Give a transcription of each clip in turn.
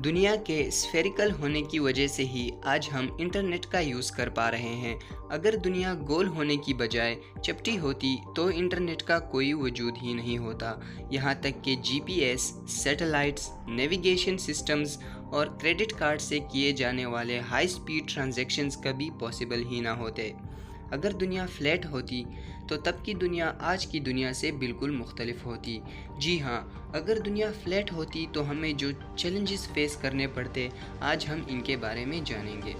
दुनिया के स्फेरिकल होने की वजह से ही आज हम इंटरनेट का यूज़ कर पा रहे हैं। अगर दुनिया गोल होने की बजाय चपटी होती तो इंटरनेट का कोई वजूद ही नहीं होता। यहाँ तक कि जीपीएस, सैटेलाइट्स, नेविगेशन सिस्टम्स और क्रेडिट कार्ड से किए जाने वाले हाई स्पीड ट्रांजैक्शंस कभी पॉसिबल ही ना होते। अगर दुनिया फ्लैट होती तो तब की दुनिया आज की दुनिया से बिल्कुल मुख्तलिफ होती। जी हाँ, अगर दुनिया फ्लैट होती तो हमें जो चैलेंजेस फेस करने पड़ते, आज हम इनके बारे में जानेंगे।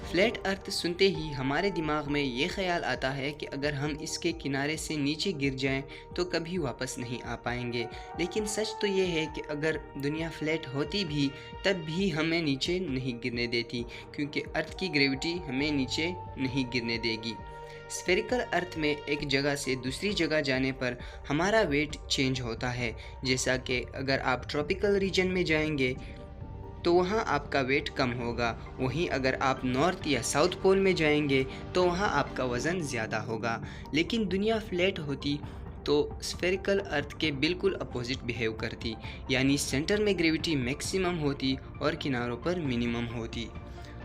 फ्लैट अर्थ सुनते ही हमारे दिमाग में ये ख्याल आता है कि अगर हम इसके किनारे से नीचे गिर जाएं तो कभी वापस नहीं आ पाएंगे। लेकिन सच तो ये है कि अगर दुनिया फ्लैट होती भी तब भी हमें नीचे नहीं गिरने देती, क्योंकि अर्थ की ग्रेविटी हमें नीचे नहीं गिरने देगी। स्फेरिकल अर्थ में एक जगह से दूसरी जगह जाने पर हमारा वेट चेंज होता है। जैसा कि अगर आप ट्रॉपिकल रीजन में जाएंगे तो वहाँ आपका वेट कम होगा, वहीं अगर आप नॉर्थ या साउथ पोल में जाएंगे तो वहाँ आपका वज़न ज़्यादा होगा। लेकिन दुनिया फ्लैट होती तो स्फेरिकल अर्थ के बिल्कुल अपोजिट बिहेव करती, यानी सेंटर में ग्रेविटी मैक्सिमम होती और किनारों पर मिनिमम होती।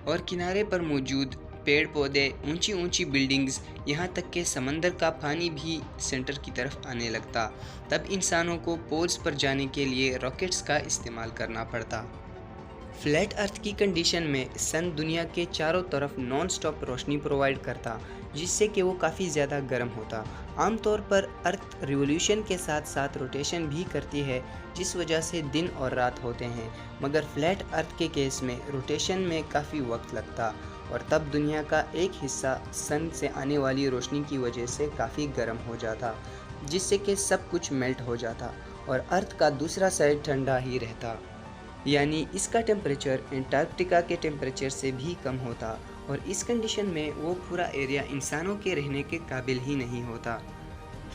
और किनारे पर मौजूद पेड़ पौधे, ऊंची ऊंची बिल्डिंग्स, यहाँ तक कि समंदर का पानी भी सेंटर की तरफ आने लगता। तब इंसानों को पोल्स पर जाने के लिए रॉकेट्स का इस्तेमाल करना पड़ता। फ्लैट अर्थ की कंडीशन में सन दुनिया के चारों तरफ नॉन स्टॉप रोशनी प्रोवाइड करता, जिससे कि वो काफ़ी ज़्यादा गर्म होता। आमतौर पर अर्थ रिवोल्यूशन के साथ साथ रोटेशन भी करती है, जिस वजह से दिन और रात होते हैं। मगर फ्लैट अर्थ के केस में रोटेशन में काफ़ी वक्त लगता और तब दुनिया का एक हिस्सा सन से आने वाली रोशनी की वजह से काफ़ी गर्म हो जाता, जिससे कि सब कुछ मेल्ट हो जाता और अर्थ का दूसरा साइड ठंडा ही रहता, यानी इसका टेम्परेचर एंटार्क्टिका के टेम्परेचर से भी कम होता। और इस कंडीशन में वो पूरा एरिया इंसानों के रहने के काबिल ही नहीं होता।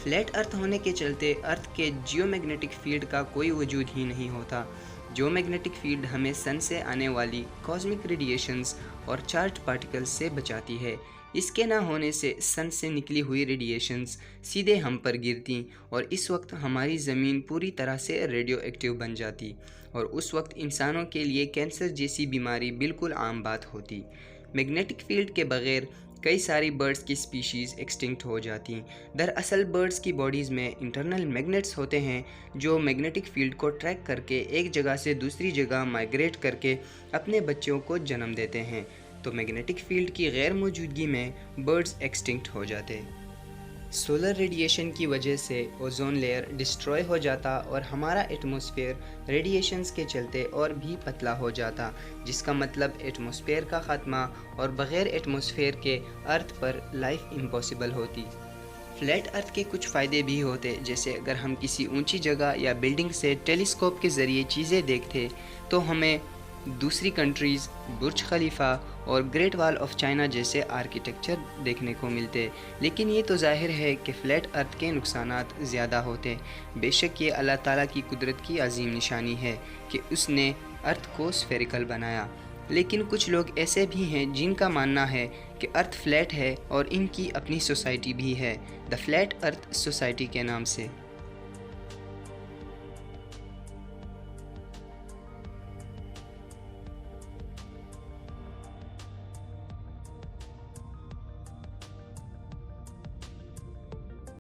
फ्लैट अर्थ होने के चलते अर्थ के जियोमैग्नेटिक फील्ड का कोई वजूद ही नहीं होता। जियोमैग्नेटिक फील्ड हमें सन से आने वाली कॉस्मिक रेडिएशंस और चार्ज पार्टिकल्स से बचाती है। इसके ना होने से सन से निकली हुई रेडिएशंस सीधे हम पर गिरती और इस वक्त हमारी ज़मीन पूरी तरह से रेडियो एक्टिव बन जाती और उस वक्त इंसानों के लिए कैंसर जैसी बीमारी बिल्कुल आम बात होती। मैग्नेटिक फील्ड के बगैर कई सारी बर्ड्स की स्पीशीज़ एक्सटिंक्ट हो जाती। दरअसल बर्ड्स की बॉडीज़ में इंटरनल मैग्नेट्स होते हैं जो मैग्नेटिक फील्ड को ट्रैक करके एक जगह से दूसरी जगह माइग्रेट करके अपने बच्चों को जन्म देते हैं। तो मैग्नेटिक फील्ड की गैर मौजूदगी में बर्ड्स एक्सटिंक्ट हो जाते। सोलर रेडिएशन की वजह से ओजोन लेयर डिस्ट्रॉय हो जाता और हमारा एटमॉस्फेयर रेडिएशंस के चलते और भी पतला हो जाता, जिसका मतलब एटमॉस्फेयर का ख़त्मा और बग़ैर एटमॉस्फेयर के अर्थ पर लाइफ इम्पॉसिबल होती। फ्लैट अर्थ के कुछ फ़ायदे भी होते, जैसे अगर हम किसी ऊंची जगह या बिल्डिंग से टेलीस्कोप के ज़रिए चीज़ें देखते तो हमें दूसरी कंट्रीज़, बुर्ज खलीफा और ग्रेट वॉल ऑफ चाइना जैसे आर्किटेक्चर देखने को मिलते। लेकिन ये तो जाहिर है कि फ़्लैट अर्थ के नुकसानात ज़्यादा होते। बेशक ये अल्लाह ताला की कुदरत की अजीम निशानी है कि उसने अर्थ को स्फेरिकल बनाया, लेकिन कुछ लोग ऐसे भी हैं जिनका मानना है कि अर्थ फ्लैट है और इनकी अपनी सोसाइटी भी है, द फ्लैट अर्थ सोसाइटी के नाम से।